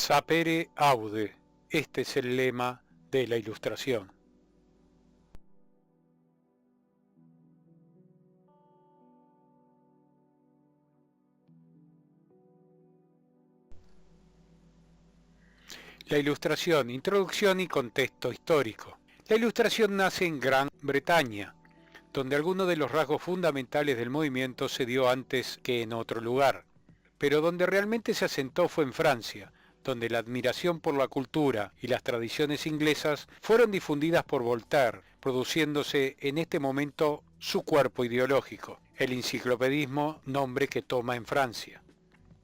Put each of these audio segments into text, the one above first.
Sapere aude, este es el lema de la Ilustración. La Ilustración, introducción y contexto histórico. La Ilustración nace en Gran Bretaña, donde alguno de los rasgos fundamentales del movimiento se dio antes que en otro lugar, pero donde realmente se asentó fue en Francia, donde la admiración por la cultura y las tradiciones inglesas fueron difundidas por Voltaire, produciéndose en este momento su cuerpo ideológico, el enciclopedismo, nombre que toma en Francia,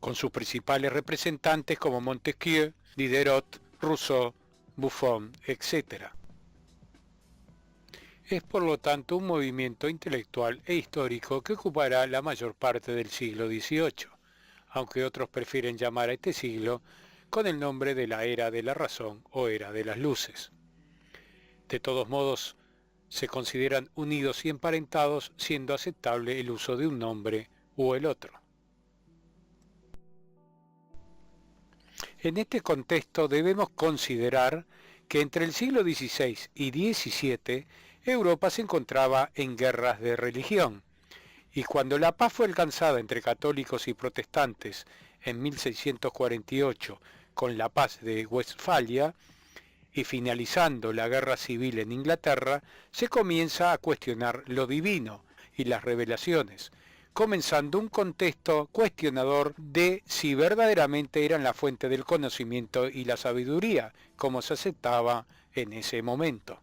con sus principales representantes como Montesquieu, Diderot, Rousseau, Buffon, etc. Es por lo tanto un movimiento intelectual e histórico que ocupará la mayor parte del siglo XVIII, aunque otros prefieren llamar a este siglo con el nombre de la Era de la Razón o Era de las Luces. De todos modos, se consideran unidos y emparentados, siendo aceptable el uso de un nombre u el otro. En este contexto debemos considerar que entre el siglo XVI y XVII Europa se encontraba en guerras de religión, y cuando la paz fue alcanzada entre católicos y protestantes en 1648 con la paz de Westfalia, y finalizando la guerra civil en Inglaterra, se comienza a cuestionar lo divino y las revelaciones, comenzando un contexto cuestionador de si verdaderamente eran la fuente del conocimiento y la sabiduría, como se aceptaba en ese momento.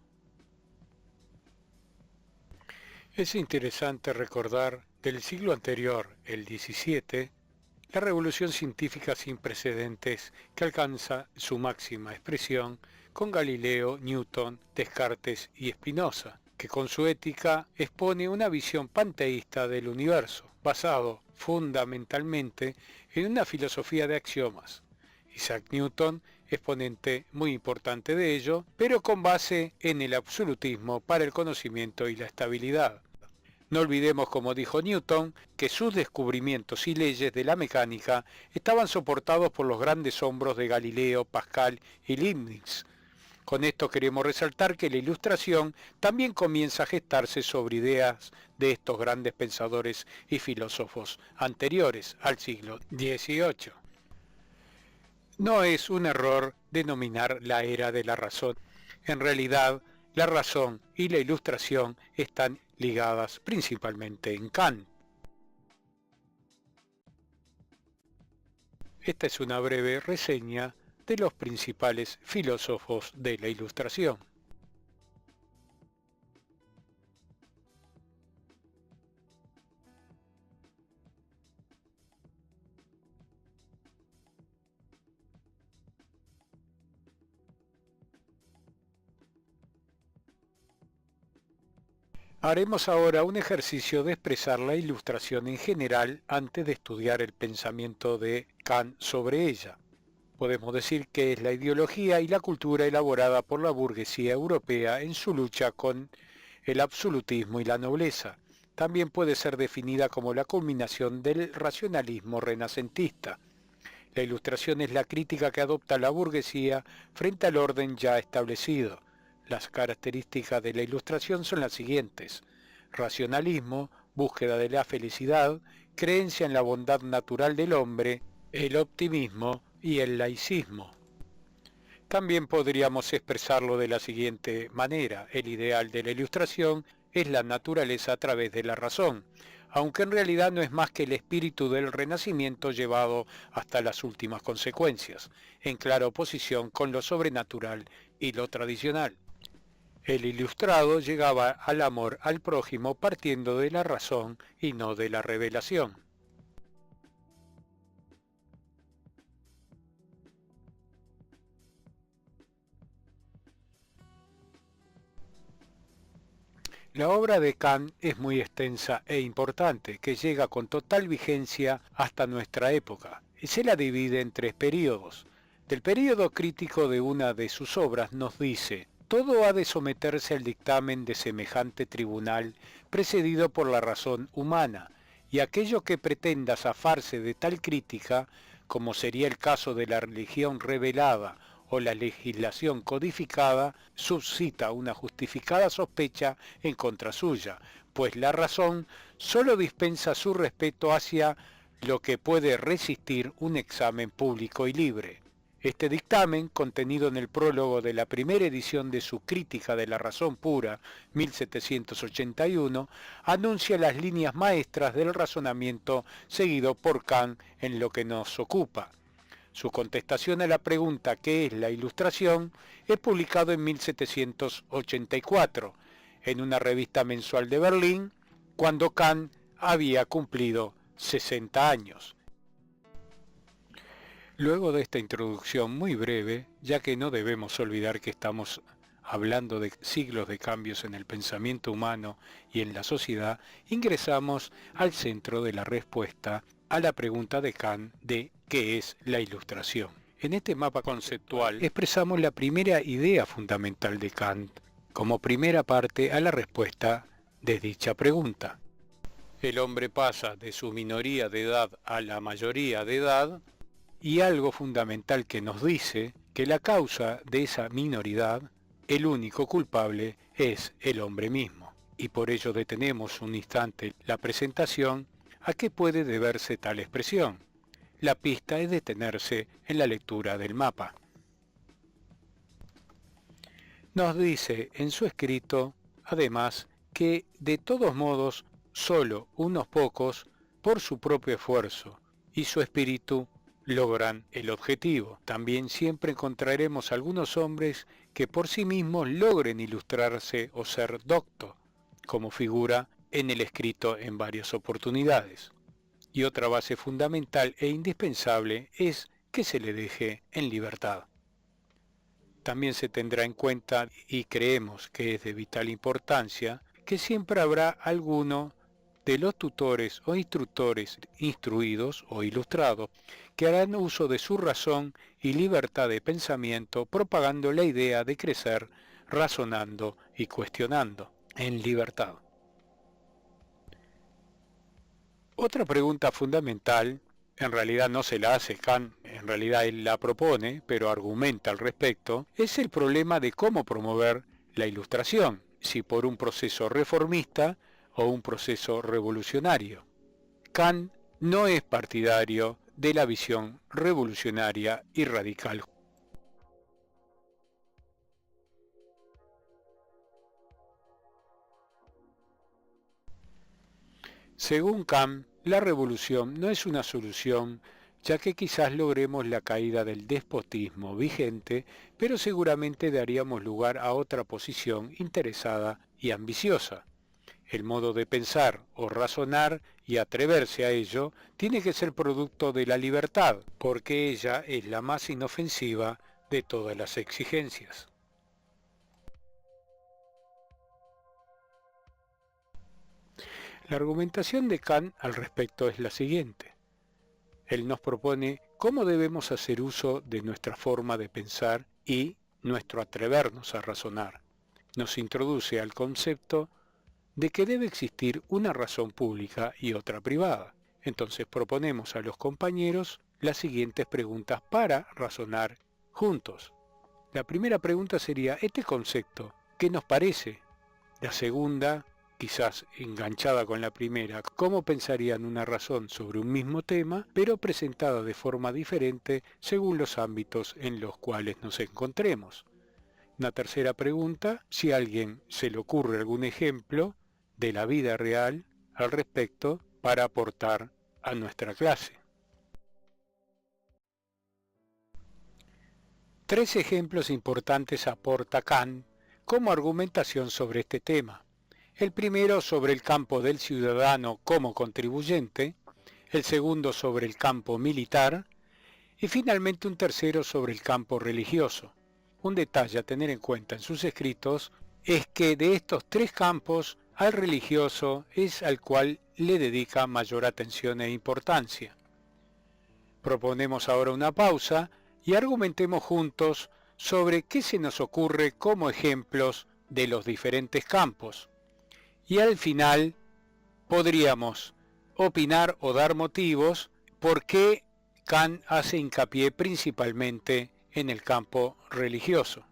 Es interesante recordar del siglo anterior, el XVII, la revolución científica sin precedentes que alcanza su máxima expresión con Galileo, Newton, Descartes y Spinoza, que con su ética expone una visión panteísta del universo, basado fundamentalmente en una filosofía de axiomas. Isaac Newton, exponente muy importante de ello, pero con base en el absolutismo para el conocimiento y la estabilidad. No olvidemos, como dijo Newton, que sus descubrimientos y leyes de la mecánica estaban soportados por los grandes hombros de Galileo, Pascal y Leibniz. Con esto queremos resaltar que la Ilustración también comienza a gestarse sobre ideas de estos grandes pensadores y filósofos anteriores al siglo XVIII. No es un error denominar la era de la razón. En realidad, la razón y la Ilustración están ligadas principalmente en Kant. Esta es una breve reseña de los principales filósofos de la Ilustración. Haremos ahora un ejercicio de expresar la Ilustración en general antes de estudiar el pensamiento de Kant sobre ella. Podemos decir que es la ideología y la cultura elaborada por la burguesía europea en su lucha con el absolutismo y la nobleza. También puede ser definida como la culminación del racionalismo renacentista. La Ilustración es la crítica que adopta la burguesía frente al orden ya establecido. Las características de la Ilustración son las siguientes: racionalismo, búsqueda de la felicidad, creencia en la bondad natural del hombre, el optimismo y el laicismo. También podríamos expresarlo de la siguiente manera: el ideal de la Ilustración es la naturaleza a través de la razón, aunque en realidad no es más que el espíritu del Renacimiento llevado hasta las últimas consecuencias, en clara oposición con lo sobrenatural y lo tradicional. El ilustrado llegaba al amor al prójimo partiendo de la razón y no de la revelación. La obra de Kant es muy extensa e importante, que llega con total vigencia hasta nuestra época, y se la divide en tres períodos. Del período crítico de una de sus obras nos dice: todo ha de someterse al dictamen de semejante tribunal precedido por la razón humana, y aquello que pretenda zafarse de tal crítica como sería el caso de la religión revelada o la legislación codificada, suscita una justificada sospecha en contra suya, pues la razón sólo dispensa su respeto hacia lo que puede resistir un examen público y libre. Este dictamen, contenido en el prólogo de la primera edición de su Crítica de la Razón Pura, 1781, anuncia las líneas maestras del razonamiento seguido por Kant en lo que nos ocupa. Su contestación a la pregunta ¿qué es la Ilustración? Es publicado en 1784, en una revista mensual de Berlín, cuando Kant había cumplido 60 años. Luego de esta introducción muy breve, ya que no debemos olvidar que estamos hablando de siglos de cambios en el pensamiento humano y en la sociedad, ingresamos al centro de la respuesta a la pregunta de Kant de ¿qué es la Ilustración? En este mapa conceptual expresamos la primera idea fundamental de Kant como primera parte a la respuesta de dicha pregunta. El hombre pasa de su minoría de edad a la mayoría de edad, y algo fundamental que nos dice que la causa de esa minoridad, el único culpable, es el hombre mismo. Y por ello detenemos un instante la presentación a qué puede deberse tal expresión. La pista es detenerse en la lectura del mapa. Nos dice en su escrito, además, que de todos modos, solo unos pocos, por su propio esfuerzo y su espíritu, logran el objetivo. También siempre encontraremos algunos hombres que por sí mismos logren ilustrarse o ser doctos, como figura en el escrito en varias oportunidades. Y otra base fundamental e indispensable es que se le deje en libertad. También se tendrá en cuenta, y creemos que es de vital importancia, que siempre habrá alguno de los tutores o instructores instruidos o ilustrados que harán uso de su razón y libertad de pensamiento propagando la idea de crecer razonando y cuestionando en libertad. Otra pregunta fundamental, en realidad no se la hace Kant, en realidad él la propone, pero argumenta al respecto, es el problema de cómo promover la ilustración, si por un proceso reformista o un proceso revolucionario. Kant no es partidario de la visión revolucionaria y radical. Según Kant, la revolución no es una solución, ya que quizás logremos la caída del despotismo vigente, pero seguramente daríamos lugar a otra posición interesada y ambiciosa. El modo de pensar o razonar y atreverse a ello tiene que ser producto de la libertad, porque ella es la más inofensiva de todas las exigencias. La argumentación de Kant al respecto es la siguiente. Él nos propone cómo debemos hacer uso de nuestra forma de pensar y nuestro atrevernos a razonar. Nos introduce al concepto de que debe existir una razón pública y otra privada. Entonces proponemos a los compañeros las siguientes preguntas para razonar juntos. La primera pregunta sería, ¿este concepto qué nos parece? La segunda, quizás enganchada con la primera, ¿cómo pensarían una razón sobre un mismo tema, pero presentada de forma diferente según los ámbitos en los cuales nos encontremos? Una tercera pregunta, si a alguien se le ocurre algún ejemplo de la vida real al respecto para aportar a nuestra clase. 3 ejemplos importantes aporta Kant como argumentación sobre este tema. El primero sobre el campo del ciudadano como contribuyente, el segundo sobre el campo militar y finalmente un tercero sobre el campo religioso. Un detalle a tener en cuenta en sus escritos es que de estos 3 campos, al religioso es al cual le dedica mayor atención e importancia. Proponemos ahora una pausa y argumentemos juntos sobre qué se nos ocurre como ejemplos de los diferentes campos. Y al final podríamos opinar o dar motivos por qué Kant hace hincapié principalmente en el campo religioso.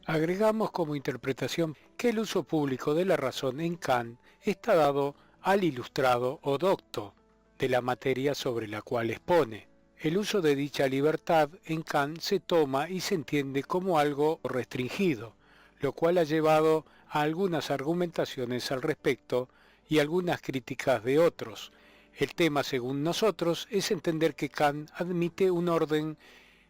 Agregamos como interpretación que el uso público de la razón en Kant está dado al ilustrado o docto de la materia sobre la cual expone. El uso de dicha libertad en Kant se toma y se entiende como algo restringido, lo cual ha llevado a algunas argumentaciones al respecto y algunas críticas de otros. El tema, según nosotros, es entender que Kant admite un orden,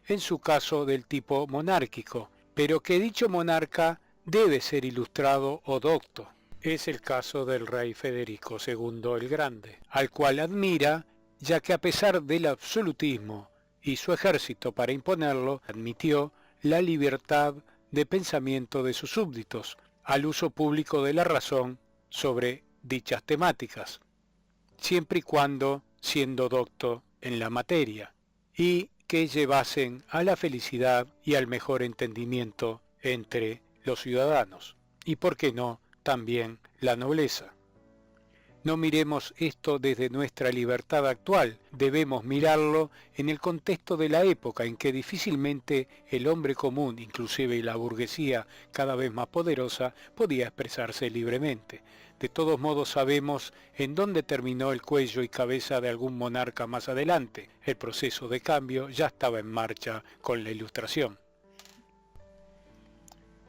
en su caso del tipo monárquico, pero que dicho monarca debe ser ilustrado o docto. Es el caso del rey Federico II el Grande, al cual admira, ya que a pesar del absolutismo y su ejército para imponerlo, admitió la libertad de pensamiento de sus súbditos, al uso público de la razón sobre dichas temáticas, siempre y cuando siendo docto en la materia, y que llevasen a la felicidad y al mejor entendimiento entre los ciudadanos, y por qué no, también la nobleza. No miremos esto desde nuestra libertad actual, debemos mirarlo en el contexto de la época en que difícilmente el hombre común, inclusive la burguesía cada vez más poderosa, podía expresarse libremente. De todos modos sabemos en dónde terminó el cuello y cabeza de algún monarca más adelante. El proceso de cambio ya estaba en marcha con la Ilustración.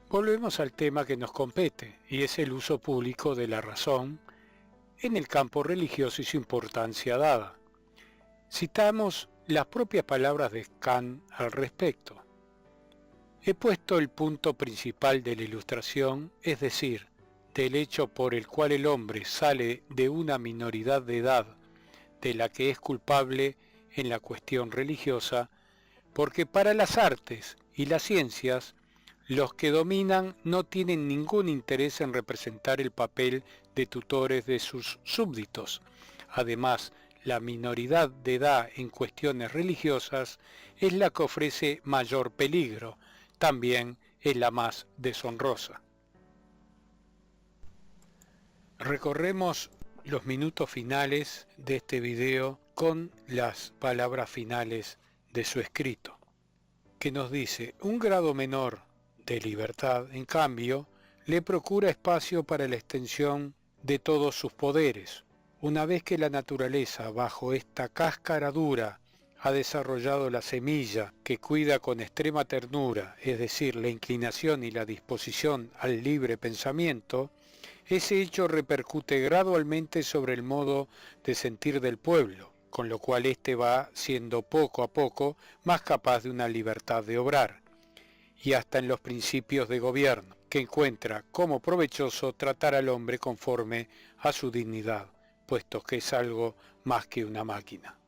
Volvemos al tema que nos compete, y es el uso público de la razón en el campo religioso y su importancia dada. Citamos las propias palabras de Kant al respecto. He puesto el punto principal de la Ilustración, es decir, del hecho por el cual el hombre sale de una minoridad de edad de la que es culpable en la cuestión religiosa, porque para las artes y las ciencias, los que dominan no tienen ningún interés en representar el papel de tutores de sus súbditos. Además, la minoridad de edad en cuestiones religiosas es la que ofrece mayor peligro, también es la más deshonrosa. Recorremos los minutos finales de este video con las palabras finales de su escrito, que nos dice: un grado menor de libertad, en cambio, le procura espacio para la extensión de todos sus poderes. Una vez que la naturaleza, bajo esta cáscara dura, ha desarrollado la semilla que cuida con extrema ternura, es decir, la inclinación y la disposición al libre pensamiento, ese hecho repercute gradualmente sobre el modo de sentir del pueblo, con lo cual éste va siendo poco a poco más capaz de una libertad de obrar, y hasta en los principios de gobierno, que encuentra como provechoso tratar al hombre conforme a su dignidad, puesto que es algo más que una máquina.